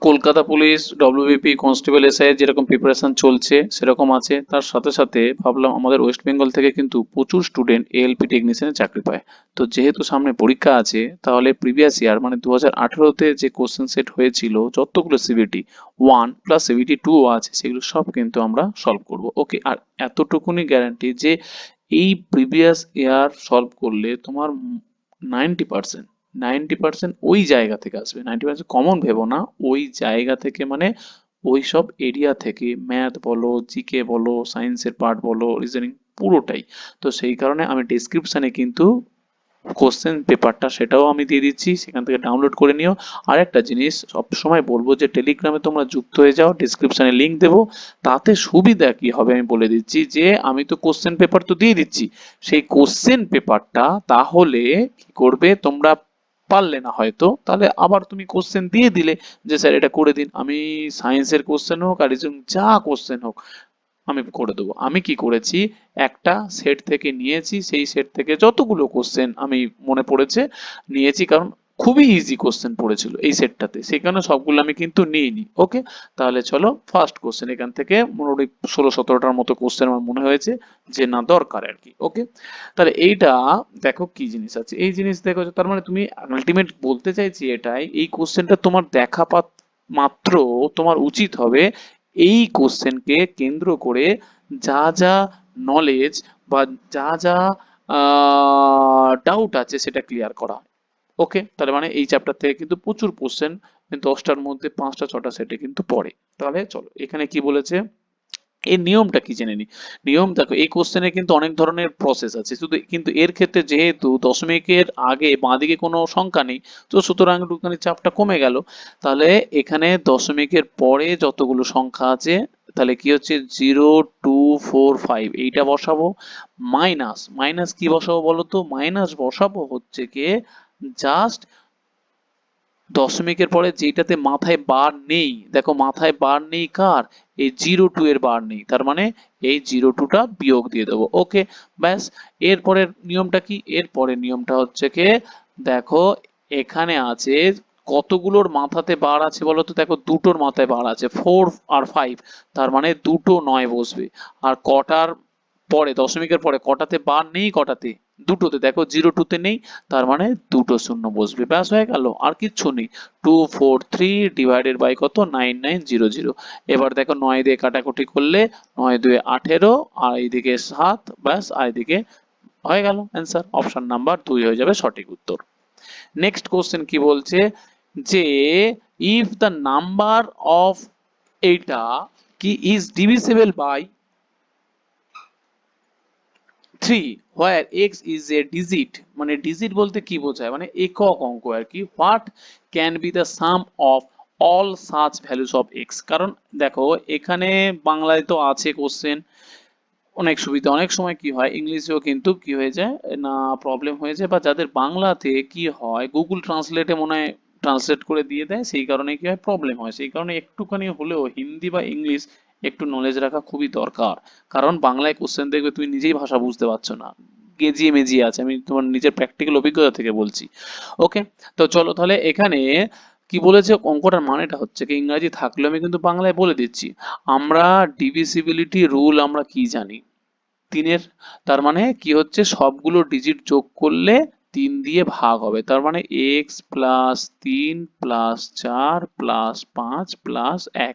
Kolkata police, WBP, constable, SI যেরকম preparation চলছে সেরকম আছে, তার সাথে সাথে ভাবলাম আমাদের ওয়েস্ট বেঙ্গল থেকে কিন্তু প্রচুর স্টুডেন্ট এএলপি টেকনিশিয়ানের চাকরি পায়। তো যেহেতু সামনে পরীক্ষা আছে, তাহলে প্রিভিয়াস ইয়ার মানে 2018-তে যে কোশ্চেন সেট হয়েছিল যতগুলো সিবিটি 1 প্লাস সিবিটি 2 আছে, সেগুলো সব কিন্তু আমরা সলভ করব। ওকে, আর এতটুকুনি গ্যারান্টি যে এই প্রিভিয়াস ইয়ার সলভ করলে তোমার 90%, 90% ওই জায়গা থেকে আসবে। 90% কমন ভেবো না, ওই জায়গা থেকে মানে ওই সব এরিয়া থেকে, ম্যাথ বলো, জিকে বলো, সায়েন্সের পার্ট বলো, রিজনিং পুরোটাই। তো সেই কারণে আমি ডেসক্রিপশনে কিন্তু কোশ্চেন পেপারটা সেটাও আমি দিয়ে দিচ্ছি, সেখান থেকে ডাউনলোড করে নিও। আর একটা জিনিস সবসময় বলবো যে টেলিগ্রামে তোমরা যুক্ত হয়ে যাও, ডিসক্রিপশনে লিংক দেবো। তাতে সুবিধা কি হবে আমি বলে দিচ্ছি, যে আমি তো কোশ্চেন পেপার তো দিয়ে দিচ্ছি, সেই কোশ্চেন পেপারটা তাহলে কি করবে তোমরা, পারলে না হয়তো, তাহলে আবার তুমি কোশ্চেন দিয়ে দিলে যে স্যার এটা করে দিন। আমি সায়েন্সের কোশ্চেন হোক আর রিজনিং যা কোশ্চেন হোক আমি করে দেবো। আমি কি করেছি, একটা সেট থেকে নিয়েছি, সেই সেট থেকে যতগুলো কোশ্চেন আমি মনে পড়েছে নিয়েছি, কারণ খুবই ইজি কোশ্চেন পড়েছিল এই সেটটাতে, সেই কারণে সবগুলো আমি কিন্তু নিইনি। ওকে, তাহলে চলো ফার্স্ট কোশ্চেন, এখান থেকে মোটামুটি 16-17টার মতো কোশ্চেন আমার মনে হয়েছে যে না দরকার আর কি। ওকে, তাহলে এইটা দেখো কি জিনিস আছে, এই জিনিস দেখো, তার মানে তুমি আলটিমেট বলতে চাইছি এটাই, এই কোশ্চেনটা তোমার দেখা মাত্র তোমার উচিত হবে এই কোশ্চেনকে কেন্দ্র করে যা যা নলেজ বা যা যা ডাউট আছে সেটা ক্লিয়ার করা। ওকে, তাহলে মানে এই চ্যাপ্টার থেকে কিন্তু প্রচুর কোশ্চেন, 10টার মধ্যে 5টা 6টা সেটে কিন্তু পড়ে। তাহলে চলো এখানে কি বলেছে, এর নিয়মটা কি জেনে নি। নিয়ম দেখো, এই কোশ্চেনে কিন্তু অনেক ধরনের প্রসেস আছে, শুধু কিন্তু এর ক্ষেত্রে যেহেতু দশমিকের আগে বাঁদিকে কোনো সংখ্যা নেই, তো সুতরাং একটুখানি চাপটা কমে গেল। তাহলে এখানে দশমিকের পরে যতগুলো সংখ্যা আছে, তাহলে কি হচ্ছে 0 2 4 5 এইটা বসাবো, মাইনাস মাইনাস কি বসাবো বলো তো, মাইনাস বসাবো হচ্ছে কি জাস্ট দশমিকের পরে যেটাতে মাথায় বার নেই, দেখো মাথায় বার নেই কার, এই 0 2 এর বার নেই, তার মানে এই 0 2টা বিয়োগ দিয়ে দেবো। ওকে, ব্যাস। এরপরের নিয়মটা কি, এরপরের নিয়মটা হচ্ছে কি, দেখো এখানে আছে কতগুলোর মাথাতে বার আছে বলো তো, দেখো দুটোর মাথায় বার আছে, 4 আর 5, তার মানে দুটো 9 বসবে। আর কটার পরে, দশমিকের পরে কটাতে বার নেই, কটাতে, দুটোতে, দেখো 0 2 তে নেই, তার মানে দুটো শূন্য বসবে, ব্যাস হয়ে গেল, আর কিচ্ছু নেই। 2 4 3 ডিভাইডেড বাই কত, 9 9 0 0। এবার দেখো 9 দিয়ে কাটাকুটি করলে 9 2 18, আর এইদিকে 7, ব্যাস, আর এইদিকে হয়ে গেল অ্যান্সার, অপশন নাম্বার 2 হয়ে যাবে সঠিক উত্তর। নেক্সট কোশ্চেন কি বলছে, যে ইফ দ্য নাম্বার অফ এইটা কি is divisible by 3 where x is a digit, মানে ডিজিট বলতে কি বোঝায়, মানে একক অঙ্ক আর কি। What can be the sum of all such values of x, কারণ দেখো এখানে বাংলায় তো আছে কোশ্চেন, অনেক সুবিধা, অনেক সময় কি হয় ইংলিশেও কিন্তু কি হয়ে যায় না, প্রবলেম হয়ে যায়, বা যাদের বাংলাতে কি হয় গুগল ট্রান্সলেটে মনে হয় ট্রান্সলেট করে দিয়ে দেয়, সেই কারণে কি হয় প্রবলেম হয়, সেই কারণে একটুখানি হলেও হিন্দি বা ইংলিশ একটু নলেজ রাখা খুবই দরকার। কারণ বাংলায় কোশ্চেন দেখবে তুমি নিজেই ভাষা বুঝতে পারছো না, গেজিয়ে মেজিয়ে আছে, আমি তোমার নিজের প্র্যাকটিক্যাল অভিজ্ঞতা থেকে বলছি। ওকে, তো চলো তাহলে এখানে কি বলেছে, অঙ্কটার মানেটা হচ্ছে কি, ইংরাজি থাকলেও আমি কিন্তু বাংলায় বলে দিচ্ছি। আমরা ডিভিসিবিলিটি রুল আমরা কি জানি, 3-এর, তার মানে কি হচ্ছে সবগুলো ডিজিট যোগ করলে 3 দিয়ে ভাগ হবে, তার মানে x+3+4+5+1,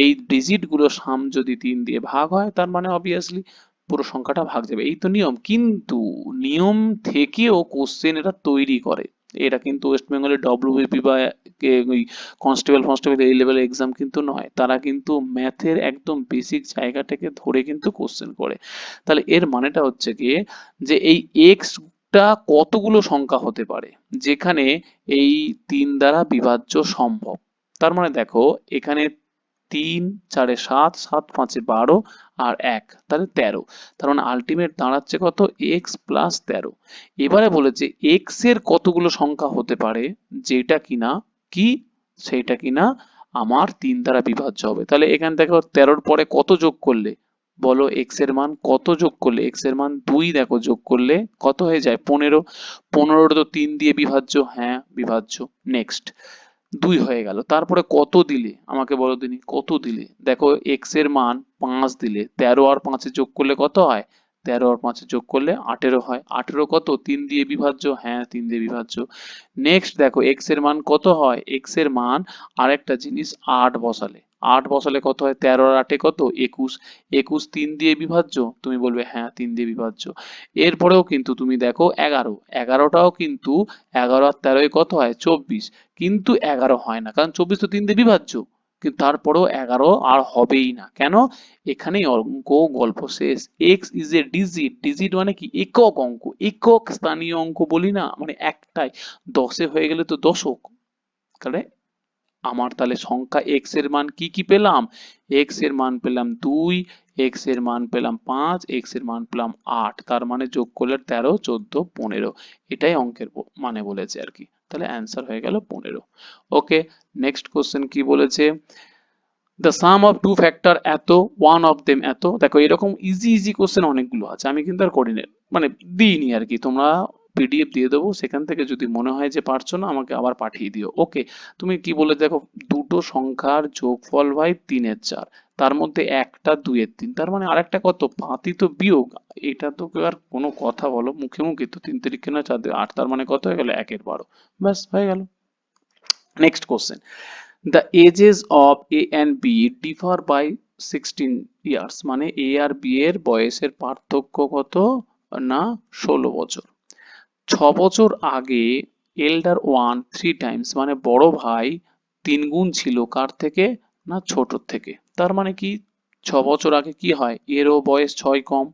এই ডিজিট গুলো সাম যদি 3 দিয়ে ভাগ হয়, তার মানে অবভিয়াসলি পুরো সংখ্যাটা ভাগ যাবে, এই তো নিয়ম। কিন্তু নিয়ম থেকেও কোশ্চেন এটা তৈরি করে, এটা কিন্তু ওয়েস্ট বেঙ্গলের ডব্লিউবিপি বা ওই কনস্টেবল ফনস্টেবল এই লেভেলের এক্সাম কিন্তু নয়, তারা কিন্তু ম্যাথের একদম বেসিক জায়গা থেকে ধরে কিন্তু কোশ্চেন করে। তাহলে এর মানেটা হচ্ছে গিয়ে যে এই এক্স টা কতগুলো সংখ্যা হতে পারে যেখানে এই 3 দ্বারা বিভাজ্য সম্ভব। তার মানে দেখো এখানে 3 4 7, 7 5 12 আর 1, তাহলে 13, তার মানে আলটিমেট দাঁড়াচ্ছে কত, x+13। এবারে বলেছে এক্স এর কতগুলো সংখ্যা হতে পারে যেটা কিনা কি, সেইটা কিনা আমার 3 দ্বারা বিভাজ্য হবে। তাহলে এখান থেকে 13-র পরে কত যোগ করলে বলো, এক্স এর মান কত যোগ করলে, এক্স এর মান 2 দেখো যোগ করলে কত হয়ে যায়, 15। 15 তো 3 দিয়ে বিভাজ্য, হ্যাঁ বিভাজ্য। নেক্সট 2 হয়ে গেল। তারপরে কত দিলে আমাকে বলো দিনি, কত দিলে? দেখো x এর মান 5 দিলে 13 আর 5 যোগ করলে কত হয়? 13 আর 5 যোগ করলে 18 হয়। 18 কত? 3 দিয়ে বিভাজ্য। হ্যাঁ, 3 দিয়ে বিভাজ্য। নেক্সট দেখো x এর মান কত হয়? x এর মান আরেকটা জিনিস 8 বসালে, 8 বসালে কত হয়? 13 আর 8 কত? 21। 21 3 দিয়ে বিভাজ্য। তুমি বলবে হ্যাঁ 3 দিয়ে বিভাজ্য। এরপরেও কিন্তু তুমি দেখো 11, 11টাও কিন্তু 11 আর 13 কত হয়? 24। কিন্তু 11 হয় না, কারণ 24 তো 3 দিয়ে বিভাজ্য। কিন্তু তারপরেও 11 আর হবেই না, কেন? এখানেই অঙ্ক গল্প শেষ। X is a digit. Digit মানে কি? একক অঙ্ক, একক স্থানীয় অঙ্ক বলি না, মানে একটাই। 10-এ হয়ে গেলে তো দশক। তাহলে আমার তাহলে সংখ্যা x এর মান কি কি পেলাম? x এর মান পেলাম 2, x এর মান পেলাম 5, x এর মান পেলাম 8। তার মানে যোগ করলে 13, 14, 15। এটাই অঙ্কের মানে বলেছে আর কি। তাহলে অ্যান্সার হয়ে গেল 15। ওকে, নেক্সট কোশ্চেন কি বলেছে? The sum of two factor এত, ওয়ান অফ দেম এত। দেখো এরকম ইজি ইজি কোশ্চেন অনেকগুলো আছে, আমি কিন্তু আর করিনি, মানে দিইনি আর কি। তোমরা পিডিএফ দিয়ে দেবো, সেখান থেকে যদি মনে হয় যে পারছো না আমাকে আবার পাঠিয়ে দিও। ওকে, তুমি কি বলে দেখো, দুটো সংখ্যার যোগফল ভাই 3-4, তার মধ্যে একটা 2-3, তার মানে আরেকটা কত? পাতি তো বিয়োগ। এটা তো আর কোনো কথা? বলো মুখে মুখে তো 3 তারিখে না 4-8, তার মানে কত হয়ে গেল? 1/12। ব্যাস হয়ে গেল। Next question, the ages of A and B differ by 16 years, মানে A আর B এর বয়সের পার্থক্য কত? না 16 বছর। 6 বছর আগে elder one 3 times, মানে বড় ভাই 3 গুণ ছিল কার থেকে? না ছোটর থেকে। তার মানে কি? 6 বছর আগে কি হয়? এরও বয়স 6 কম,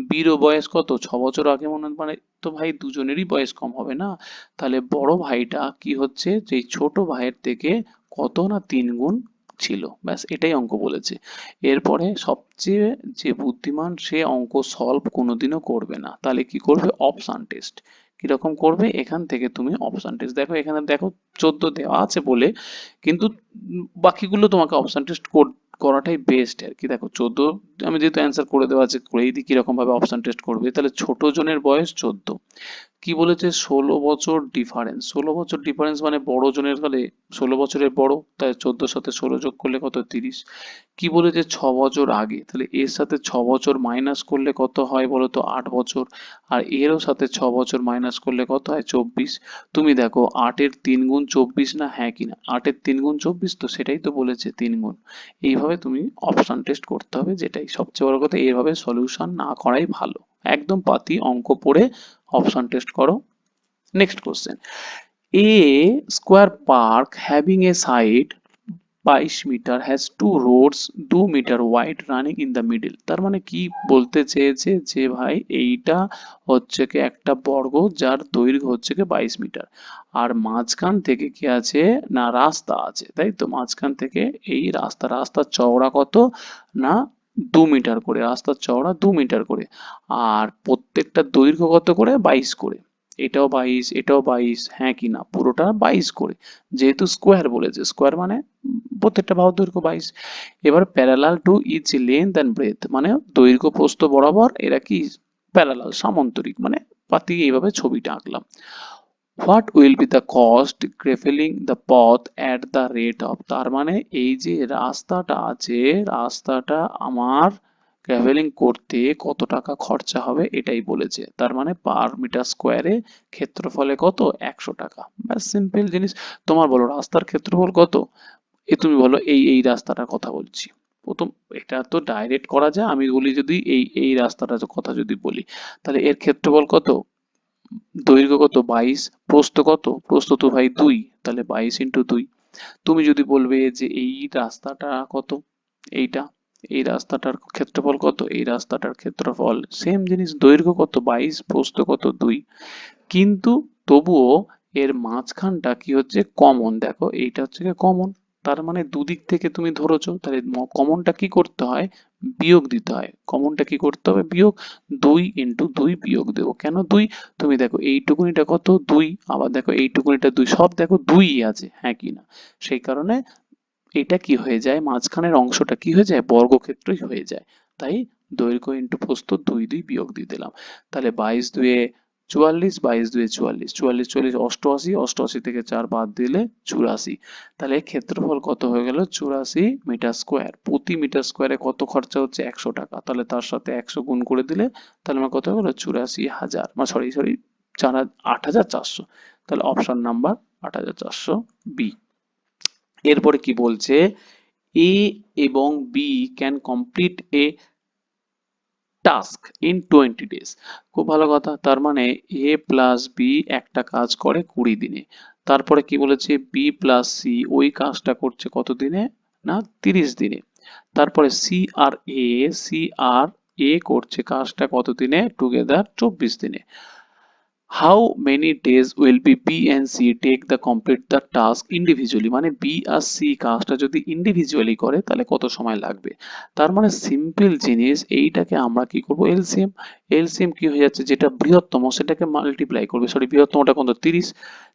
বিরও বয়স কত? 6 বছর আগে, মনে মানে তো ভাই দুজনেরই বয়স কম হবে না? তাহলে বড় ভাইটা কি হচ্ছে? যে ছোট ভাইয়ের থেকে কত? না 3 গুণ ছিল। ব্যাস এটাই অঙ্ক বলেছে। এরপরে সবচেয়ে যে বুদ্ধিমান সে অঙ্ক সলভ কোনোদিনও করবে না, তাহলে কি করবে? Option test. কিরকম করবে? এখান থেকে তুমি অপশন টেস্ট দেখো, এখানে দেখো 14 দেওয়া আছে বলে, কিন্তু বাকিগুলো তোমাকে অপশন টেস্ট করাটাই বেস্ট আর কি। দেখো 14 আমি যেহেতু অ্যান্সার করে দেওয়া আছে, করেই দিই কিরকম ভাবে অপশন টেস্ট করবে। তাহলে ছোট জনের বয়স 14, কি বলেছে? 16 বছর ডিফারেন্স। 16 বছর ডিফারেন্স মানে বড় জনের হলে 16 বছরের বড়, তাই 14 সাথে 16 যোগ করলে কত? 30। কি বলেছে? 6 বছর আগে, তাহলে এর সাথে 6 বছর মাইনাস করলে কত হয় বলো তো? 8 বছর। আর এরও সাথে 6 বছর মাইনাস করলে কত হয়? 24। তুমি দেখো 8 এর 3 গুণ 24 না? হ্যাঁ কিনা? 8 এর 3 গুণ 24, তো সেটাই তো বলেছে 3 গুণ। এইভাবে তুমি অপশন টেস্ট করতে হবে, যেটাই সবচেয়ে বড় কথা। এইভাবে সলিউশন না করাই ভালো। একদম পাতি অঙ্ক পড়ে অপশন টেস্ট করো। Next question, a square park having a side 22 metre has two roads 2 metre wide running in the middle. তার মানে কি বলতে চেয়েছে? যে ভাই এইটা হচ্ছে কি একটা বর্গ যার দৈর্ঘ্য হচ্ছে কি 22 মিটার, আর মাঝখান থেকে কি আছে? না রাস্তা আছে, তাই তো? মাঝখান থেকে এই রাস্তার চওড়া কত? না 2 মিটার করে, রাস্তার চওড়া 2 মিটার করে। আর প্রত্যেকটা দৈর্ঘ্য কত করে? 22 করে। এটাও 22, এটাও 22, হ্যাঁ কি না? পুরোটা 22 করে। যেহেতু স্কোয়ার বলেছে, স্কোয়ার মানে প্রত্যেকটা বাহুর দৈর্ঘ্য 22। এবার parallel to each length and breadth, মানে দৈর্ঘ্য প্রস্থ বরাবর এরা কি? প্যারালাল, সামান্তরিক, মানে পাতি এইভাবে ছবিটা আঁকলাম। What will be the cost travelling the পথ অ্যাট দ্য রেট অফ। তার মানে এই যে রাস্তাটা আছে, রাস্তাটা আমার ট্রাভেলিং করতে কত টাকা খরচা হবে এটাই বলেছে। তার মানে পার মিটার স্কোয়ারে ক্ষেত্রফলে কত? 100 টাকা। ব্যাস সিম্পল জিনিস। তোমার বলো রাস্তার ক্ষেত্রফল কত? তুমি বলো এই রাস্তাটার কথা বলছি। প্রথম এটা তো ডাইরেক্ট করা যায়, আমি বলি যদি এই রাস্তাটার কথা যদি বলি, তাহলে এর ক্ষেত্রফল কত? দৈর্ঘ্য কত? 22। প্রস্থ কত? প্রস্থ তো ভাই 2, তাহলে 22 ইন্টু 2। তুমি যদি বলবে যে এই রাস্তাটা কত? এইটা, এই রাস্তাটার ক্ষেত্রফল কত? এই রাস্তাটার ক্ষেত্রফল সেম জিনিস, দৈর্ঘ্য কত? 22, প্রস্থ কত? 2। কিন্তু তবুও এর মাঝখানটা কি হচ্ছে? কমন। দেখো এইটা হচ্ছে কমন, তার মানে দুদিক থেকে তুমি ধরেছো, তাহলে কমনটা কি করতে হয়? বিয়োগ দিতে হয়। কমনটা কি করতে হবে? বিয়োগ। 2 ইন্টু 2 বিয়োগ দেবো। কেন 2? তুমি দেখো এইটুকুনিটা কত? 2, আবার দেখো এইটুকুনিটা 2, সব দেখো 2ই আছে, হ্যাঁ কি না? সেই কারণে এটা কি হয়ে যায়? মাঝখানের অংশটা কি হয়ে যায়? বর্গক্ষেত্রই হয়ে যায়। তাই দৈর্ঘ্য ইন্টু প্রস্থ 2 বিয়োগ দিয়ে দিলাম। তাহলে 22 2 44, 22 2 44, 44 40 88, 88 থেকে 4 বাদ দিলে 84। তাহলে ক্ষেত্রফল কত হয়ে গেল? 84 মিটার স্কোয়ার। প্রতি মিটার স্কোয়ারে কত খরচা হচ্ছে? 100 টাকা। তাহলে তার সাথে 100 গুণ করে দিলে তাহলে আমার কত হয়ে গেল? 84,000, সরি 8,400। তাহলে অপশন নাম্বার 8,400 বি। এরপরে কি বলছে? এ এবং B can complete a task in 20 days। খুব ভালো কথা। তার মানে এ প্লাস বি একটা কাজ করে 20 দিনে। তারপরে কি বলেছে? বি প্লাস সি ওই কাজটা করছে কত দিনে? না 30 দিনে। তারপরে সি আর এ করছে কাজটা কত দিনে? টুগেদার 24 দিনে। How many days will B and C take the complete the task individually, মানে বি আর সি কাজটা যদি ইন্ডিভিজুয়ালি করে তাহলে কত সময় লাগবে। তার মানে সিম্পল জিনিস, এইটাকে আমরা কি করব? এলসিএম। এলসিএম কি হয়ে যাচ্ছে? যেটা বৃহত্তম সেটাকে মাল্টিপ্লাই করবে, সরি বৃহত্তমটা কত? 30,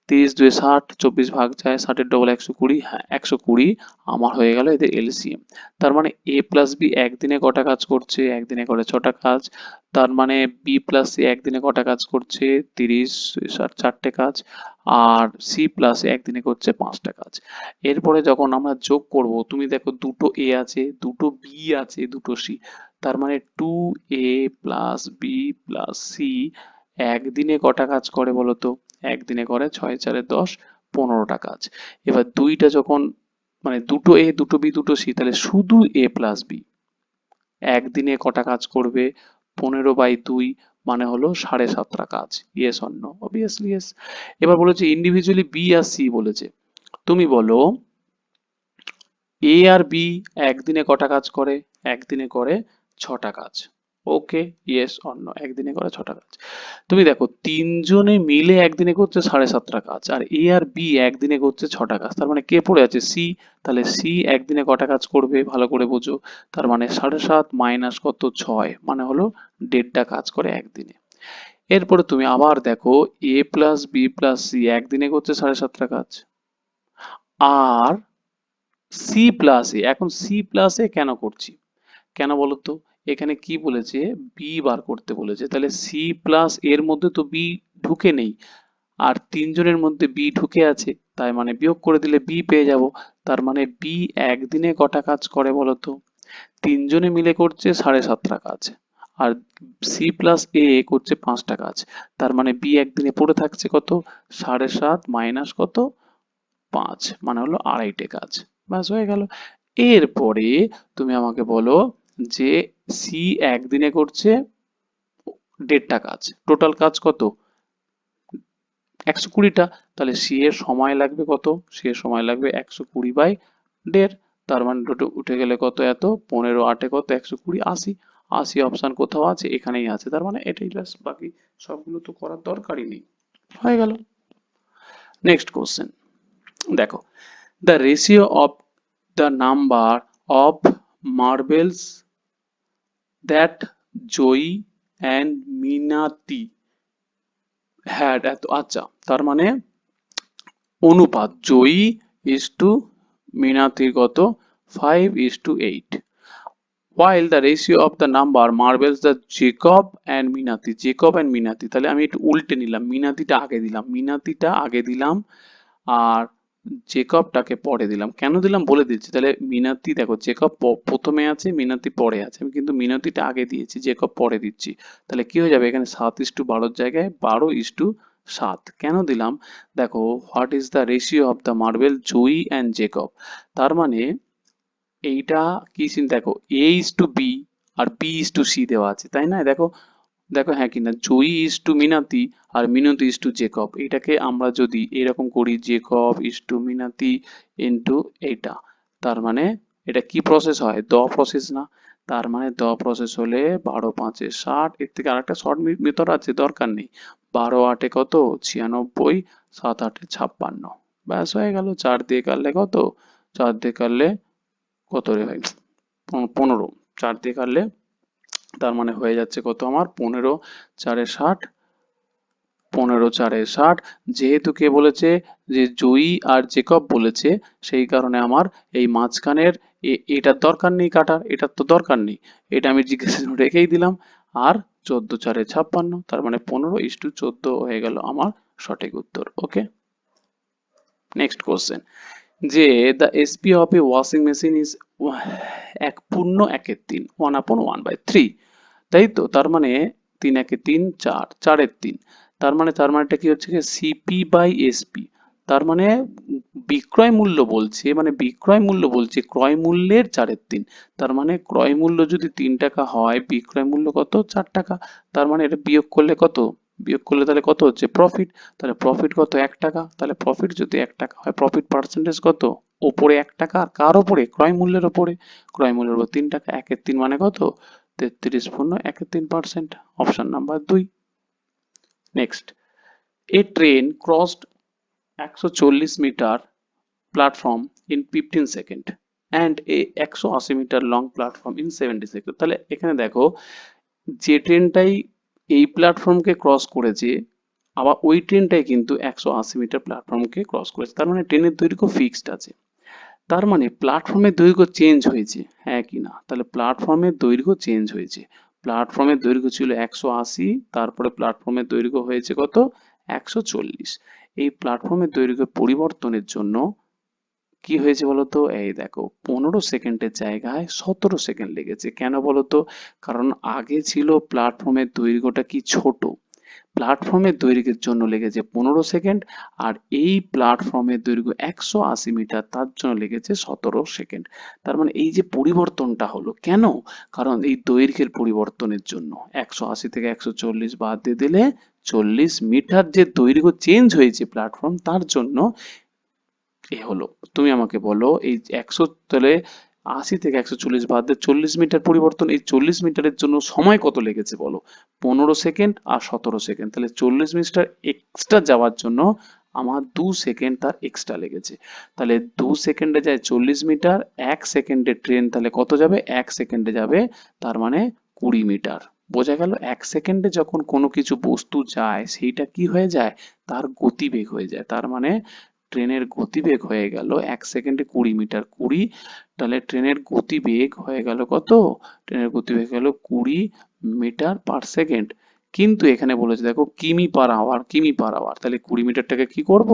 30 2 60, 24 ভাগ যায়, 60 ডবল 120, হ্যাঁ 120 আমার হয়ে গেল এদের এলসিএম। তার মানে এ প্লাস বি একদিনে কটা কাজ করছে? একদিনে করে 6টা কাজ। তার মানে বি প্লাস সি একদিনে কটা কাজ করছে? 30 4টে কাজ। আর সি প্লাস একদিনে করছে 5টা কাজ। এরপরে যখন আমরা যোগ করব, তুমি দেখো দুটো এ আছে, দুটো বি আছে, দুটো সি। তার মানে 2a plus B plus C একদিনে কটা কাজ করে বলো তো? একদিনে করে 6 4 10, 15টা কাজ। এবার দুইটা যখন, মানে দুটো এ দুটো বি দুটো সি, তাহলে শুধু এ প্লাস বি একদিনে কটা কাজ করবে? 15/2, মানে হলো 7.5টা কাজ। Yes or no? Obviously yes. এবার বলেছে ইন্ডিভিজুয়ালি বি আর সি বলেছে। তুমি বলো এ আর বি একদিনে কটা কাজ করে? একদিনে করে 6টা কাজ। ওকে, ইয়েস অর নো? একদিনে করে 6টা কাজ। তুমি দেখো তিনজনে মিলে একদিনে করছে 7.5টা কাজ, আর এ আর বি একদিনে করছে 6টা কাজ। তার মানে কে পড়ে আছে? সি। তাহলে সি একদিনে কটা কাজ করবে? ভালো করে বোঝো। তার মানে 7.5 মাইনাস কত? 6, মানে হলো 1.5টা কাজ করে একদিনে। এরপরে তুমি আবার দেখো এ প্লাস বি প্লাস সি একদিনে করছে 7.5টা কাজ, আর সি প্লাস এ, এখন সি প্লাস এ কেন করছি? কেন বলতো? এখানে কি বলেছে? বি বার করতে বলেছে। তাহলে সি প্লাস এর মধ্যে তো বি ঢুকে নেই, আর তিনজনের মধ্যে বি ঢুকে আছে, তাই মানে বিয়োগ করে দিলে বি পেয়ে যাব। তার মানে বি একদিনে কটা কাজ করে বলতো? তিনজনে মিলে করছে 7.5টা কাজ, আর সি প্লাস এ করছে 5টা কাজ। তার মানে বি একদিনে পড়ে থাকছে কত? 7.5 মাইনাস কত? 5, মানে হলো 2.5টে কাজ। ব্যাস হয়ে গেল। এরপরে তুমি আমাকে বলো যে সি একদিনে করছে 1.5টা কাজ, টোটাল কাজ কত? 120টা। তাহলে সি এর সময় লাগবে কত? সি এর সময় লাগবে 120/1.5। তার মানে দুটো উঠে গেলে কত? এত 15 8 কত? 120, 80। 80 অপশন কোথাও আছে? এখানেই আছে। তার মানে এটাই ব্যাস, বাকি সবগুলো তো করার দরকারই নেই। হয়ে গেল। নেক্সট কোশ্চেন দেখো, the ratio of the number of marbles that Joey and Minati had, এত আচ্ছা, তার মানে অনুপাত জয়ী ইজ টু মিনাতির কত? 5:8, while the ratio of the number marbles the Jacob and Minati, Jacob and Minati, তাহলে আমি একটু উল্টে নিলাম, মিনাতিটা আগে দিলাম আর জেকবটাকে পরে দিলাম। কেন দিলাম বলে দিচ্ছি। তাহলে মিনাতি দেখো, জেকব প্রথমে আছে, মিনাতি পরে আছে, আমি কিন্তু মিনাতিটা আগে দিয়েছি, জেকব পরে দিচ্ছি। তাহলে কি হয়ে যাবে? এখানে 7:12 জায়গায় 12:7। কেন দিলাম? দেখো, what is the ratio of the marble Joyee and Jacob. তার মানে এইটা কি চিন, দেখো এ ইজ টু বি আর বি ইজ টু সি দেওয়া আছে, তাই না? দেখো দেখো হ্যাঁ কিনা, জয়ী ইজ টু মিনাতি আর মিনতি ইজ টু জেকব। এটাকে আমরা যদি এরকম করি, Jacob is to Minati into এইটা, তার মানে এটা কি প্রসেস হয়? দ প্রসেস না? তার মানে দ প্রসেস হলে 12×5 = 60। এর থেকে আরেকটা শর্ট মেথড আছে, দরকার নেই। 12×8 কত? 96, 7×8 56। ব্যাস হয়ে গেল। 4 দিয়ে কাটলে কত? 4 দিয়ে কাটলে কত রে ভাই? 15। 4 দিয়ে কাটলে তার মানে হয়ে যাচ্ছে কত আমার? 15×4 = 60। 15×4 = 60। যেহেতু কে বলেছে? যে জয়ী আর জেকব বলেছে, সেই কারণে আমার এই মাঝখানের এটার দরকার নেই কাটার, এটার তো দরকার নেই, এটা আমি জিজ্ঞাসা রেখেই দিলাম। আর 14 4 56, তার মানে 15:14 হয়ে গেল আমার সঠিক উত্তর। ওকে, নেক্সট কোশ্চেন, যে the SP of A washing machine is এক পূর্ণ একের 3 1/1/3, তাই তো, তার মানে 3 একে 3 4 4 3, তার মানেটা কি হচ্ছে সিপি বাই এসপি, তার মানে বিক্রয় মূল্য বলছে, মানে বিক্রয় মূল্য বলছে ক্রয় মূল্যের 4/3, তার মানে ক্রয় মূল্য যদি 3 টাকা হয়, বিক্রয় মূল্য কত 4 টাকা, তার মানে এটা বিয়োগ করলে কত, বিয়োগ করলে তাহলে কত হচ্ছে প্রফিট, তাহলে প্রফিট কত 1 টাকা, তাহলে প্রফিট যদি 1 টাকা হয়, প্রফিট পার্সেন্টেজ কত, ওপরে 1 টাকা, আর কার ওপরে, ক্রয় মূল্যের ওপরে, ক্রয় মূল্যের উপর 3 টাকা, 1 এর 3 মানে কত 33 পূর্ণ 1 এর 3%, option number 2। Next, a train crossed 140 metre platform in 15 second and a 180 metre long platform in 70 second. তাহলে এখানে দেখো, যে ট্রেনটাই এই প্ল্যাটফর্মকে ক্রস করেছে, আবার ওই ট্রেনটাই কিন্তু 180 মিটার প্ল্যাটফর্মকে ক্রস করেছে, তার মানে ট্রেনের দৈর্ঘ্য ফিক্সড আছে, তার মানে প্ল্যাটফর্মের দৈর্ঘ্য চেঞ্জ হয়েছে, হ্যাঁ কি না, তাহলে প্ল্যাটফর্মের দৈর্ঘ্য চেঞ্জ হয়েছে, প্ল্যাটফর্মের দৈর্ঘ্য ছিল 180, তারপরে প্ল্যাটফর্মের দৈর্ঘ্য হয়েছে কত 140, এই প্ল্যাটফর্মের দৈর্ঘ্য পরিবর্তনের জন্য কি হয়েছে বলতো, এই দেখো 15 সেকেন্ডের জায়গায় 17 সেকেন্ড লেগেছে, কেন বলতো, কারণ আগে ছিল প্ল্যাটফর্মের দৈর্ঘ্যটা কি ছোট, প্ল্যাটফর্মের দৈর্ঘ্যের জন্য লেগেছে 15 সেকেন্ড, আর এই প্ল্যাটফর্মের দৈর্ঘ্য 180 মিটার, তার জন্য লেগেছে 17 সেকেন্ড, তার মানে এই যে পরিবর্তনটা হলো কেন, কারণ এই দৈর্ঘ্যের পরিবর্তনের জন্য 180 থেকে 140 বাদ দিয়ে দিলে 40 মিটার যে দৈর্ঘ্য চেঞ্জ হয়েছে প্ল্যাটফর্ম, তার জন্য এ হলো। তুমি আমাকে বলো এই 100, তাহলে 80 থেকে 140 বাদ দিয়ে 40 মিটার পরিবর্তন, এই 40 মিটারের জন্য সময় কত লেগেছে বলো, 15 সেকেন্ড আর 17 সেকেন্ড, তাহলে 40 মিটার এক্সট্রা যাওয়ার জন্য আমার 2 সেকেন্ড তার এক্সট্রা লেগেছে, তাহলে 2 সেকেন্ডে যায় 40 মিটার, 1 সেকেন্ডে ট্রেন তাহলে কত যাবে, 1 সেকেন্ডে যাবে তার মানে 20 মিটার, বোঝা গেল, 1 সেকেন্ডে যখন কোনো কিছু বস্তু যায় সেইটা কি হয়ে যায়, তার গতিবেগ হয়ে যায়, তার মানে ট্রেনের গতিবেগ হয়ে গেল 1 সেকেন্ডে 20 মিটার, 20, তাহলে ট্রেনের গতিবেগ হয়ে গেল কত, ট্রেনের গতিবেগ গেল 20 মিটার পার সেকেন্ড, কিন্তু এখানে বলেছে দেখো কিমি পার আওয়ার, কিমি পার আওয়ার, তাহলে 20 মিটারটাকে কি করব,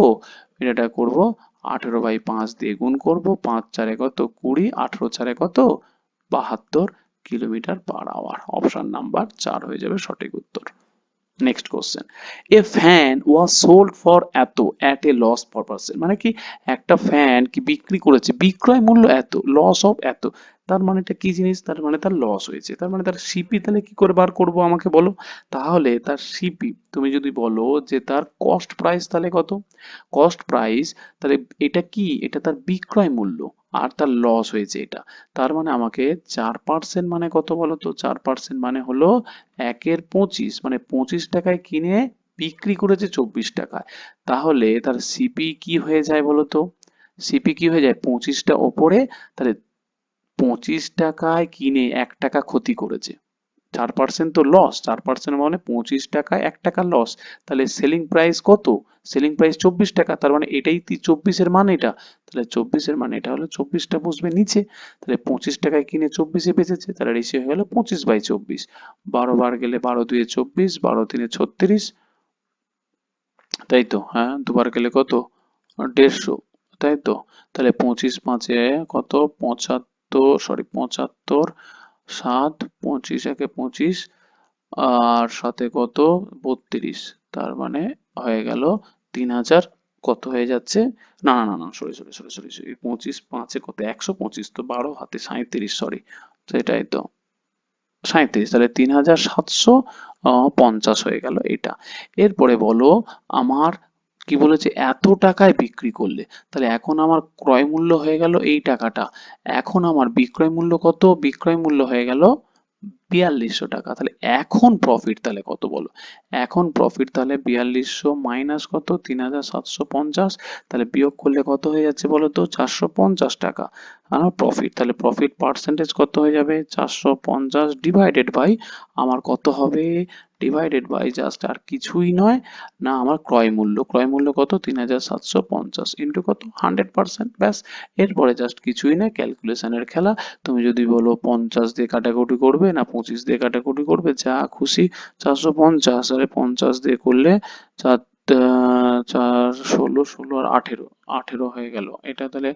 মিটারটা করব 18/5 দিয়ে গুণ করব, 5 4 কত 20, 18 4 কত 72 kilometre per hour, option number 4 হয়ে যাবে সঠিক উত্তর। Next question, a fan was sold for এত at a loss four percent, মানে কি একটা ফ্যান কি বিক্রি করেছে, বিক্রয় মূল্য এত, লস অফ এত, তার মানে এটা কি জিনিস, তার মানে তার লস হয়েছে, তার মানে তার সিপি তাহলে কি করে বার করব আমাকে বলো, তাহলে তার সিপি তুমি যদি বলো যে তার কস্ট প্রাইস তাহলে কত, কস্ট প্রাইস, তাহলে এটা কি, এটা তার বিক্রয় মূল্য, আর তার লস হয়েছে এটা, তার মানে আমাকে 4% মানে কত বলো তো, 4% মানে হলো 1/25, মানে 25 টাকায় কিনে বিক্রি করেছে 24 টাকায়, তাহলে তার সিপি কি হয়ে যায় বলতো, সিপি কি হয়ে যায় 25টা ওপরে, তাহলে 25 টাকায় কিনে 1 টাকা ক্ষতি করেছে, 4% তো লস, 4% মানে 25 টাকায় 1 টাকা লস, তাহলে সেলিং প্রাইস কত, সেলিং প্রাইস 24 টাকা, তার মানে এটাই 24 এর মান এটা, তাহলে 24 এর মানে এটা হলো 24টা বসবে নিচে, তাহলে 25 টাকায় কিনে 24 এ বেচেছে, তাহলে রেশিও হয়ে গেল 25/24, 12 বার গেলে 12 2 24, 12 3 36, তাই তো, হ্যাঁ দুবার গেলে কত 150, তাই তো, তাহলে 25 5 কত 75, সরি 75, 7 25 একে 25, আর সাথে কত 32, তার মানে হয়ে গেল 3000, কত হয়ে যাচ্ছে, না না না না sorry sorry sorry sorry sorry 25 5 কত 125, তো 12 হাতে 37, সরি, তো এটাই তো 37, তাহলে 3750 হয়ে গেল এটা। এরপরে বলো আমার কি বলেছে, এত টাকায় বিক্রি করলে, তাহলে এখন আমার ক্রয় মূল্য হয়ে গেল এই টাকাটা, এখন আমার বিক্রয় মূল্য কত, বিক্রয় মূল্য হয়ে গেল 4200 টাকা, তাহলে এখন প্রফিট তাহলে কত বলো, এখন প্রফিট তাহলে 4200 মাইনাস কত 3750, তাহলে বিয়োগ করলে কত হয়ে যাচ্ছে বলো তো 450 টাকা, আর প্রফিট, তাহলে প্রফিট পার্সেন্টেজ কত হয়ে যাবে 450 ডিভাইডেড বাই আমার কত হবে ডিভাইডেড বাই জাস্ট আর কিছুই নয় না আমার ক্রয় মূল্য কত 3750 ইন্টু কত 100%, ব্যাস। এরপরে জাস্ট কিছুই না, ক্যালকুলেশনের খেলা। তুমি যদি বলো 50 দিয়ে কাটাকুটি করবে না 25 দিয়ে কাটাকুটি করবে, যা খুশি। 450 আরে 50 দিয়ে করলে চার 16 আর 18 হয়ে গেল। এটা তাহলে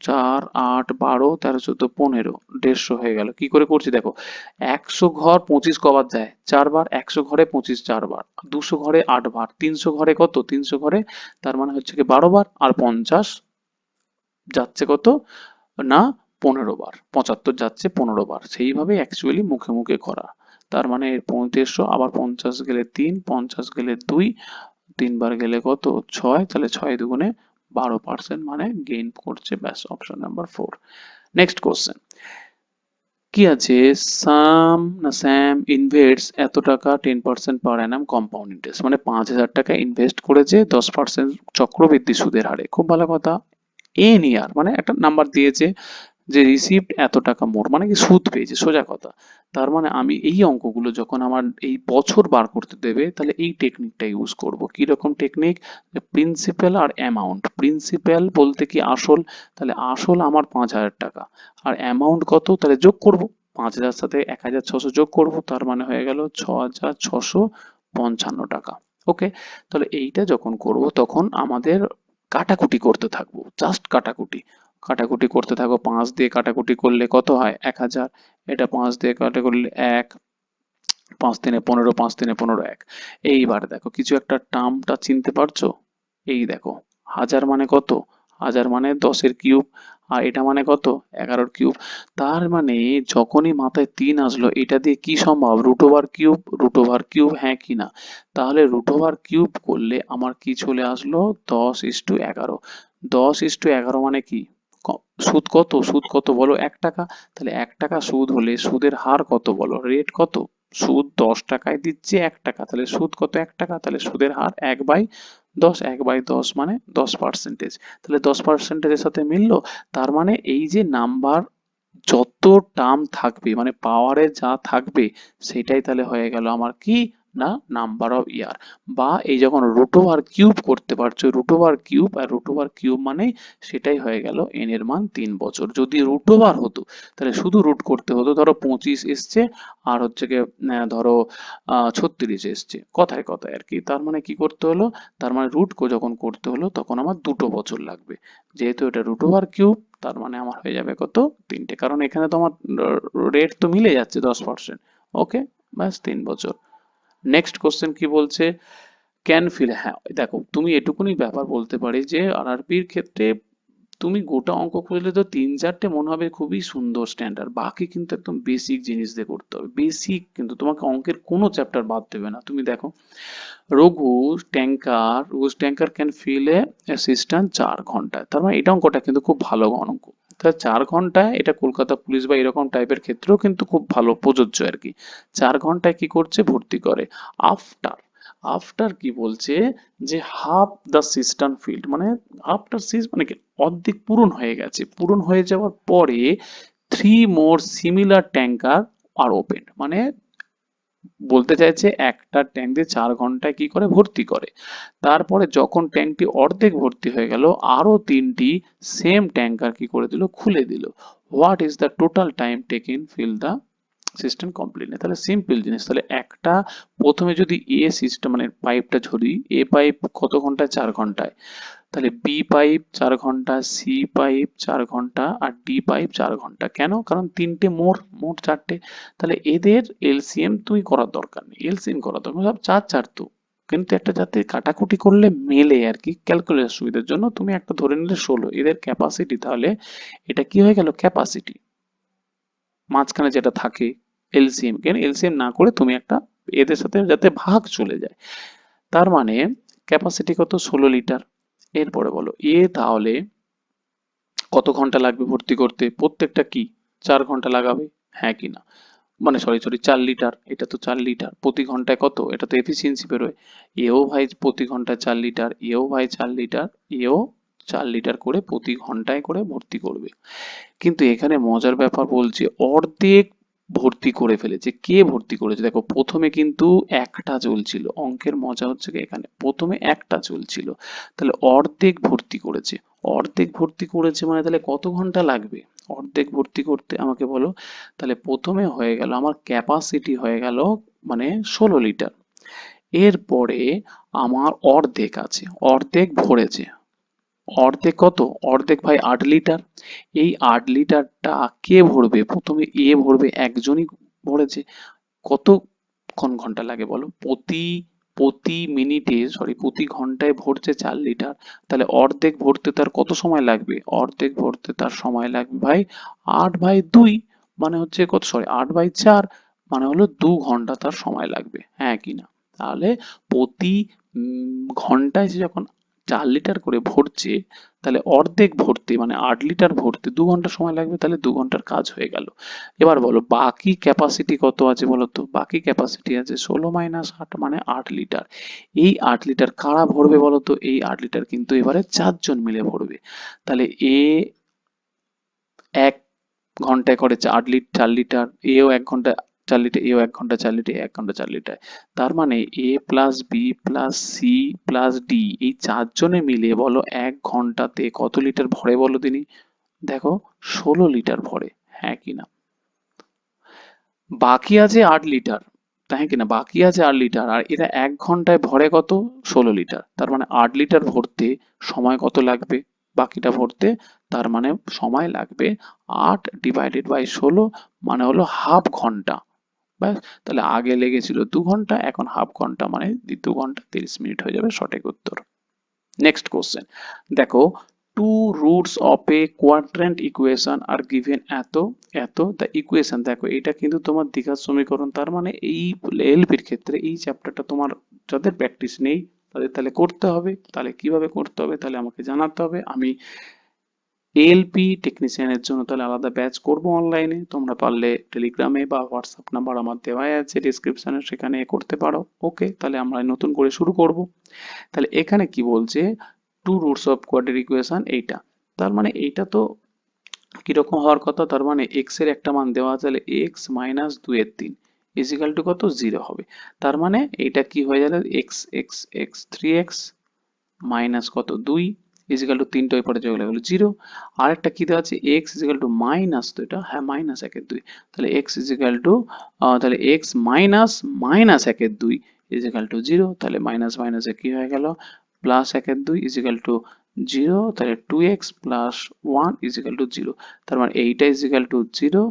4 8 12 13 14 15 150 হয়ে গেল। কি করে করছি দেখো, 100 ঘর 25 কবার যায় 4 বার, 100 ঘরে 25 4 বার, 200 ঘরে 8 বার, 300 ঘরে কত 300 ঘরে তার মানে হচ্ছে কি 12 বার, আর 50 যাচ্ছে কত না 15 বার, 75 যাচ্ছে 15 বার। সেইভাবে অ্যাকচুয়ালি মুখে মুখে করা। তার মানে 3500 আবার 50 গেলে 3, 50 গেলে 2, 3 বার গেলে কত 6, তাহলে 6 দুগুণে 12% মানে গেইন করছে, ব্যাস। Option number 4। নেক্সট কোশ্চেন কি আছে, স্যাম ইনভেস্টস এত টাকা 10% পার অ্যানাম কম্পাউন্ড ইন্টারেস্ট, মানে 5000 টাকা ইনভেস্ট করেছে 10% চক্রবৃদ্ধি সুদের হারে। খুব ভালো কথা। এন ইয়ার মানে একটা নাম্বার দিয়েছে যে রিসিভড এত টাকা মোর, মানে কি সুদ পেয়েছে, সোজা কথা। তার মানে আমি এই অঙ্কগুলো যখন আমার এই বছর বার করতে দেবে, তাহলে এই টেকনিকটা ইউজ করব। কি রকম টেকনিক, প্রিন্সিপাল আর অ্যামাউন্ট। প্রিন্সিপাল বলতে কি আসল, তাহলে আসল আমার 5000 টাকা, আর অ্যামাউন্ট কত, তাহলে যোগ করব 5000 সাথে 1600 যোগ করব, তার মানে হয়ে গেল 6655 টাকা। ওকে, তাহলে এইটা যখন করব তখন আমাদের কাটাকুটি করতে থাকবো, জাস্ট কাটাকুটি কাটাকুটি করতে থাকো। 5 দিয়ে কাটাকুটি করলে কত হয় 1000, এটা 5 দিয়ে কাটা করলে 1, 5 তিনে 15, 5 তিনে 15 1। এইবার দেখো কিছু একটা টার্মটা চিনতে পারছো, এই দেখো হাজার মানে কত, হাজার মানে 10 এর কিউব, আর এটা মানে কত 11 এর কিউব। তার মানে যখনই মাথায় 3 আসলো, এটা দিয়ে কি সম্ভব, root over cube, root over cube, হ্যাঁ কি না। তাহলে রুট ওভার কিউব করলে আমার কি চলে আসলো 10:11। 10:11 মানে কি, সুদ কত, সুদ কত বলো 1 টাকা। তাহলে 1 টাকা সুদ হলে সুদের হার কত বলো, রেট কত। সুদ 10 টাকায় দিচ্ছে 1 টাকা, তাহলে সুদ কত 1 টাকা, তাহলে সুদের হার 1/10, 1/10 মানে 10%। তাহলে 10%-এর সাথে মিললো। তার মানে এই যে নাম্বার যত টার্ম থাকবে মানে পাওয়ারে যা থাকবে, সেটাই তাহলে হয়ে গেল আমার কি না নাম্বার অফ ইয়ার। বা এই যখন রুট ওভার কিউব করতে পারছো, রুট ওভার কিউব, আর রুট ওভার কিউব মানে সেটাই হয়ে গেল এন এর মান 3 বছর। যদি রুট ওভার হতো তাহলে শুধু রুট করতে হতো, ধরো 25 এসছে আর হচ্ছে গিয়ে ধরো 36 এসছে, কথায় কথায় আর কি। তার মানে কি করতে হলো, তার মানে রুট যখন করতে হলো তখন আমার 2 বছর লাগবে। যেহেতু এটা রুট ওভার কিউব, তার মানে আমার হয়ে যাবে কত 3টে, কারণ এখানে তো আমার রেট তো মিলে যাচ্ছে 10%। ওকে, ব্যাস 3 বছর। নেক্সট কোশ্চেন কি বলছে, ক্যান ফিল, হ্যাঁ দেখো তুমি এটুকুনি ব্যাপার বলতে পারি যে আরআরবির ক্ষেত্রে তুমি গোটা অঙ্ক খুঁজলে তো 3-4টে মনে হবে খুবই সুন্দর স্ট্যান্ডার্ড, বাকি কিন্তু একদম বেসিক জিনিস দিয়ে করতে হবে, বেসিক। কিন্তু তোমাকে অঙ্কের কোনো চ্যাপ্টার বাদ দেবে না। তুমি দেখো Raghu's tanker can fill a system 4 ঘন্টায়, তার মানে এটা অঙ্কটা কিন্তু খুব ভালো অঙ্ক। তাহলে 4 ঘন্টায় এটা কলকাতা পুলিশ বা এরকম টাইপের ক্ষেত্রেও কিন্তু খুব ভালো প্রযোজ্য আর কি। 4 ঘন্টায় কি করছে, ভর্তি করে। আফটার, আফটার কি বলছে যে হাফ দ্য সিস্টেম ফিল্ড, মানে আফটার সিজ মানে কি অর্ধেক পূরণ হয়ে গেছে, পূরণ হয়ে যাওয়ার পরে 3 more সিমিলার ট্যাঙ্কার আর ওপেন, মানে বলতে চাইছে একটা ট্যাঙ্ক দিয়ে 4 ঘন্টায় কি করে ভর্তি করে। তারপরে যখন ট্যাঙ্কটি অর্ধেক ভর্তি হয়ে গেল, আরো 3টি সেম ট্যাঙ্কার কি করে দিল, খুলে দিল। What is the total time taken fill the system complete. তাহলে সিম্পল জিনিস, তাহলে একটা প্রথমে যদি এ সিস্টেম মানে পাইপটা ধরি, এ পাইপ কত ঘন্টায় 4 ঘন্টায়, তাহলে বি পাইপ 4 ঘন্টা, সি পাইপ 4 ঘন্টা, আর ডি পাইপ 4 ঘন্টা। কেন, কারণ তিনটে মোট 4টে। তাহলে এদের এলসিএম তুই করার দরকার নেই, এলসিএম করার দরকার সব 4 4 তো, কিন্তু একটা যাতে কাটাকুটি করলে মেলে আর কি, ক্যালকুলেশন সুবিধার জন্য তুমি একটা ধরে নিলে 16 এদের ক্যাপাসিটি। তাহলে এটা কি হয়ে গেল ক্যাপাসিটি, মাঝখানে যেটা থাকে এলসিএম, কেন এলসিএম না করে তুমি একটা এদের সাথে যাতে ভাগ চলে যায়। তার মানে ক্যাপাসিটি কত 16 লিটার। এরপরে বলো এ তাহলে কত ঘন্টা লাগবে ভর্তি করতে, প্রত্যেকটা কি 4 ঘন্টা লাগাবে, হ্যাঁ কি না। মানে সরি 4 লিটার, এটা তো 4 লিটার প্রতি ঘন্টায় কত, এটা তো এফিসিয়েন্সি বেরোয়। এও ভাই প্রতি ঘন্টায় 4 লিটার, এও ভাই 4 লিটার, এও 4 লিটার করে প্রতি ঘন্টায় করে ভর্তি করবে। কিন্তু এখানে মজার ব্যাপার বলছে অর্ধেক ভর্তি করে ফেলেছে। কে ভর্তি করেছে? দেখো প্রথমে কিন্তু একটা চলছিল, অঙ্কের মজা হচ্ছে কি এখানে, প্রথমে একটা চলছিল, তাহলে অর্ধেক ভর্তি করেছে। অর্ধেক ভর্তি করেছে মানে তাহলে কত ঘন্টা লাগবে অর্ধেক ভর্তি করতে আমাকে বলো। তাহলে প্রথমে হয়ে গেল আমার ক্যাপাসিটি হয়ে গেল মানে 16 লিটার। এরপরে আমার অর্ধেক আছে, অর্ধেক ভরেছে। অর্ধেক কত? অর্ধেক ভাই 8 লিটার। এই 8 লিটারটা কে ভরবে? প্রথমে এ ভরবে, একজনই ভরেছে। কতক্ষণ ঘন্টা লাগে বলো? প্রতি প্রতি মিনিটে সরি প্রতি ঘন্টায় ভরছে 4 লিটার। তাহলে অর্ধেক ভরতে তার কত সময় লাগবে? অর্ধেক ভরতে তার সময় লাগবে ভাই 8/2, মানে হচ্ছে কত, সরি 8/4, মানে হলো 2 ঘন্টা তার সময় লাগবে, হ্যাঁ কি না? তাহলে প্রতি ঘন্টায় সে যখন 4 লিটার করে ভরছে, তাহলে অর্ধেক ভরতে মানে 8 লিটার ভরতে 2 ঘন্টা সময় লাগবে, তাহলে 2 ঘন্টার কাজ হয়ে গেল। এবার বলো বাকি ক্যাপাসিটি কত আছে বলো তো? বাকি ক্যাপাসিটি আছে 16 - 8 মানে 8 লিটার। এই 8 লিটার কারা ভরবে বলো তো? এই 8 লিটার কিন্তু এবারে 4 জন মিলে ভরবে। তাহলে এ 1 ঘন্টায় করে 4 লিটার, এও 1 ঘন্টা 4 লিটার, এও 1 ঘন্টা 4 লিটার, 1 ঘন্টা 4 লিটার। তার মানে A plus B plus C plus D এই 4 জনে মিলে বলো 1 ঘন্টাতে কত লিটার ভরে বলো দিনি? দেখো 16 লিটার ভরে, হ্যাঁ কি না? বাকি আছে 8 লিটার, তাই কিনা? বাকি আছে 8 লিটার, আর এরা 1 ঘন্টায় ভরে কত? 16 লিটার। তার মানে 8 লিটার ভরতে সময় কত লাগবে বাকিটা ভরতে? তার মানে সময় লাগবে 8/16, মানে হলো হাফ ঘন্টা। ব্যাস, তাহলে আগে লেগেছিল 2 ঘন্টা, এখন হাফ ঘন্টা, মানে 2 ঘন্টা 30 মিনিট হয়ে যাবে, সঠিক উত্তর। নেক্সট কোশ্চেন দেখো, two roots of a quadrant equation are given এত এত দ্য ইকুয়েশন। দেখো এটা কিন্তু তোমার দ্বিঘাত সমীকরণ, তার মানে এই এলপির ক্ষেত্রে এই চ্যাপ্টারটা তোমার যাদের প্র্যাকটিস নেই তাদের তাহলে করতে হবে। তাহলে কিভাবে করতে হবে? তাহলে আমাকে জানাতে হবে। আমি এএলপি টেকনিশিয়ানের জন্য তাহলে আলাদা ব্যাচ করব অনলাইনে, তোমরা পারলে টেলিগ্রামে বা হোয়াটসঅ্যাপ নাম্বার আমার দেওয়াই আছে ডিসক্রিপশনে, সেখানে করতে পারো। ওকে, তাহলে আমরা নতুন করে শুরু করব। তাহলে এখানে কি বলছে? Two roots of quadratic equation এইটা, তার মানে এইটা তো কিরকম হওয়ার কথা? তার মানে এক্স এর একটা মান দেওয়া আছে, তাহলে এক্স মাইনাস 2/3 ইজিক্যাল টু কত? 0 হবে। তার মানে এটা কি হয়ে যাবে? X x x 3x minus কত? 2 ইজিক্যাল টু 3টা ওই পারে চলে গেল 0। আর একটা কি দেওয়া আছে? এক্স ইজিক্যাল টু মাইনাস, তো এটা হ্যাঁ মাইনাস 1/2, তাহলে এক্স ইজিক্যাল টু তাহলে x minus minus 1/2 equal to 0। তাহলে মাইনাস মাইনাসে কি হয়ে গেল? Plus 1/2 equal to 0। তাহলে 2x প্লাস 1 ইজিক্যাল টু 0। তার মানে এইটা ইজিক্যাল টু 0,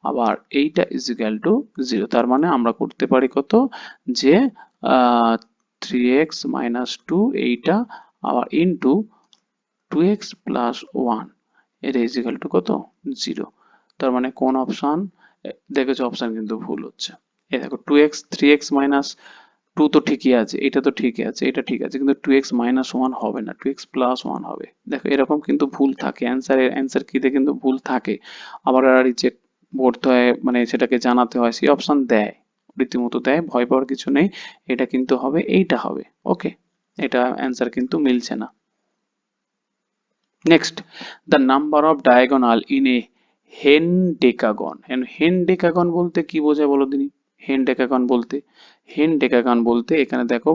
আবার এইটা ইজিক্যাল টু 0। তার মানে আমরা করতে পারি কত? যে 3x মাইনাস 2 এইটা, আবার ইন্টু 2x প্লাস 1 এটা ইজিক্যাল টু কত? 0। তার মানে কোন অপশন? দেখেছো অপশন কিন্তু ভুল হচ্ছে। এই দেখো 2x 3x মাইনাস 2 তো ঠিকই আছে, এটা তো ঠিকই আছে, এটা ঠিক আছে, কিন্তু 2x মাইনাস 1 হবে না, 2x প্লাস 1 হবে। দেখো এরকম কিন্তু ভুল থাকে, অ্যান্সার কিতে কিন্তু ভুল থাকে। আবার রিচেক করতে হয়, মানে সেটাকে জানাতে হয়, সেই অপশন দেয়, রীতিমতো দেয়, ভয় পাওয়ার কিছু নেই। এটা কিন্তু হবে, এইটা হবে। ওকে, এটা অ্যান্সার কিন্তু মিলছে না। Next, the number of diagonal in a hendecagon. And hendecagon বলতে কি বোঝায় বলো দিনি? hendecagon বলতে, hendecagon বলতে এখানে দেখো,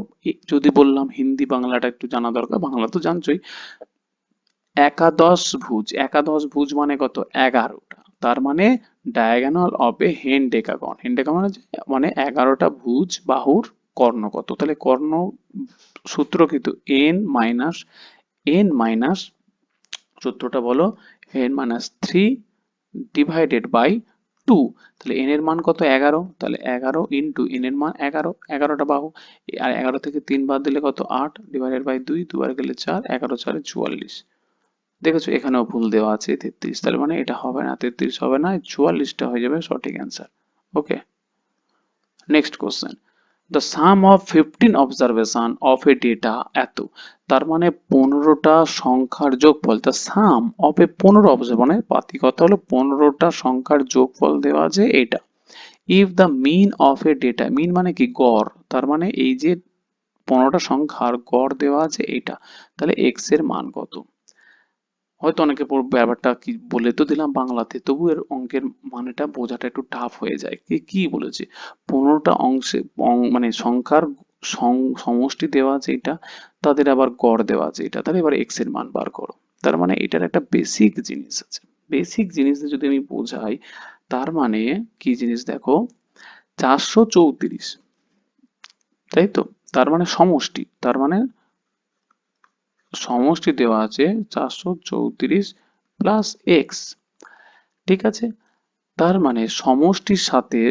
যদি বললাম হিন্দি বাংলাটা একটু জানা দরকার, বাংলা তো জানছোই। একাদশ ভুজ, একাদশ ভুজ মানে কত? 11টা। তার মানে ডায়াগোনাল অফ এ হেনডেকাগন, হেনডেকাগন মানে 11টা ভুজ বাহুর কর্ণ কত? তাহলে কর্ণ সূত্র কিন্তু n মাইনাস সূত্রটা বলো, n-3 ডিভাইডেড বাই 2। তাহলে n এর মান কত? 11। তাহলে 11 ইন্টু n এর মান 11, 11টা বাহু, আর 11 থেকে 3 বাদ দিলে কত? 8 ডিভাইডেড বাই 2, দুবার গেলে 4, 11 4 44। দেখেছো এখানেও ভুল দেওয়া আছে 33, তাহলে মানে এটা হবে না, 33 হবে না, 44টা হয়ে যাবে সঠিক answer. Okay, next question, the sum of 15 observation of a data এত, তার মানে 15টা সংখ্যার যোগফল, the sum of a 15 observation মানে পাতি কথা হলো 15টা সংখ্যার যোগফল দেওয়া আছে এটা। if the mean of a data, mean মানে কি? গড়, তার মানে এই যে 15টা সংখ্যার গড় দেওয়া আছে এটা, তাহলে x এর মান কত? হয়তো অনেকে ব্যাপারটা কি বলে তো দিলাম বাংলাতে, তবু এর অঙ্কের মানেটা বোঝাটা একটু টাফ হয়ে যায়। কি বলেছে, 15টা অংশে মানে সংখ্যার সমষ্টি দেওয়া আছে এটা, তাদের আবার গড় দেওয়া আছে এটা, তাহলে এবার এক্স এর মান বার করো। তার মানে এটার একটা বেসিক জিনিস আছে। বেসিক জিনিস যদি আমি বোঝাই, তার মানে কি জিনিস দেখো, 434, তাই তো, তার মানে সমষ্টি, তার মানে সমষ্টি দেওয়া আছে 434 প্লাস এক্স, ঠিক আছে। তার মানে সমষ্টির সাথে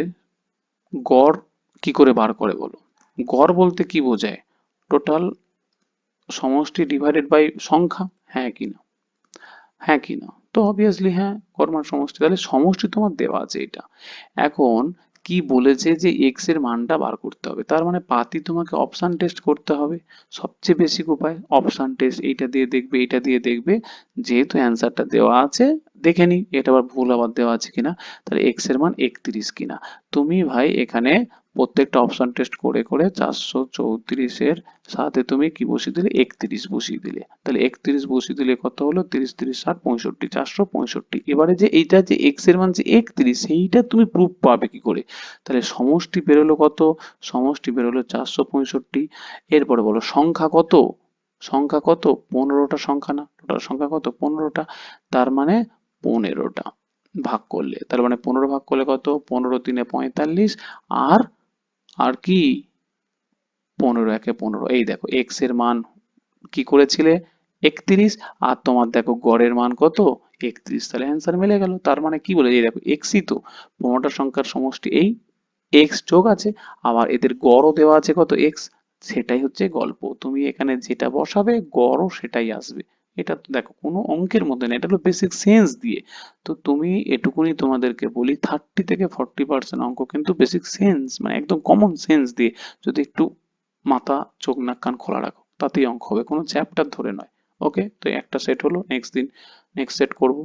গড় কি করে বার করে বলো? গড় বলতে কি বোঝায়? টোটাল সমষ্টি ডিভাইডেড বাই সংখ্যা, হ্যাঁ কি না? হ্যাঁ কি না? তো অবভিয়াসলি হ্যাঁ, গড় মান সমষ্টি, তাহলে সমষ্টি তোমার দেওয়া আছে এটা। এখন কি বলেছে যে এক্স এর মানটা বার করতে হবে, তার মানে পাতি তোমাকে অপশন টেস্ট করতে হবে। সবচেয়ে বেসিক উপায় অপশন টেস্ট, এইটা দিয়ে দেখবে, এটা দিয়ে দেখবে, যেহেতু অ্যান্সারটা দেওয়া আছে দেখে নি এটা আবার ভুল আবার দেওয়া আছে কিনা, তাহলে এক্স এর মান 31 কিনা। তুমি ভাই এখানে প্রত্যেকটা অপশন টেস্ট করে করে 434 এর সাথে তুমি কি বসিয়ে দিলে, 31 বসিয়ে দিলে, তাহলে 31 বসিয়ে দিলে কত হলো, 30 30 60 65, 465। এবারে যে এইটা যে এক্স এর মান যে 31, সেইটা তুমি প্রুফ পাবে কি করে? তাহলে সমষ্টি বেরোলো কত, সমষ্টি বেরোলো 465। এরপরে বলো সংখ্যা কত, সংখ্যা কত, 15টা সংখ্যা না, টোটাল সংখ্যা কত, 15টা, তার মানে 15টা ভাগ করলে, তার মানে 15 ভাগ করলে কত, 15 3 45, আর আর কি, 15 একে 15। এই দেখো এক্স এর মান কি করেছিলে, 31, আর তোমার দেখো গড়ের মান কত, 31, তাহলে অ্যান্সার মিলে গেল। তার মানে কি বলে, এই দেখো এক্সই তো, 15টা সংখ্যার সমষ্টি এই, এক্স যোগ আছে, আবার এদের গড়ও দেওয়া আছে কত, এক্স। সেটাই হচ্ছে গল্প, তুমি এখানে যেটা বসাবে গড়ও সেটাই আসবে। এটা তো দেখো কোনো অঙ্কের মধ্যে না, এটা হলো বেসিক সেন্স দিয়ে। তো তুমি এটুকুনি তোমাদেরকে বলি, 30 থেকে 40% অঙ্ক কিন্তু বেসিক সেন্স মানে একদম কমন সেন্স দিয়ে, যদি একটু মাথা চোখ নাক কান খোলা রাখো তাতেই অঙ্ক হবে, কোনো চ্যাপ্টার ধরে নয়। ওকে, তো একটা সেট হলো, নেক্সট সেট করব।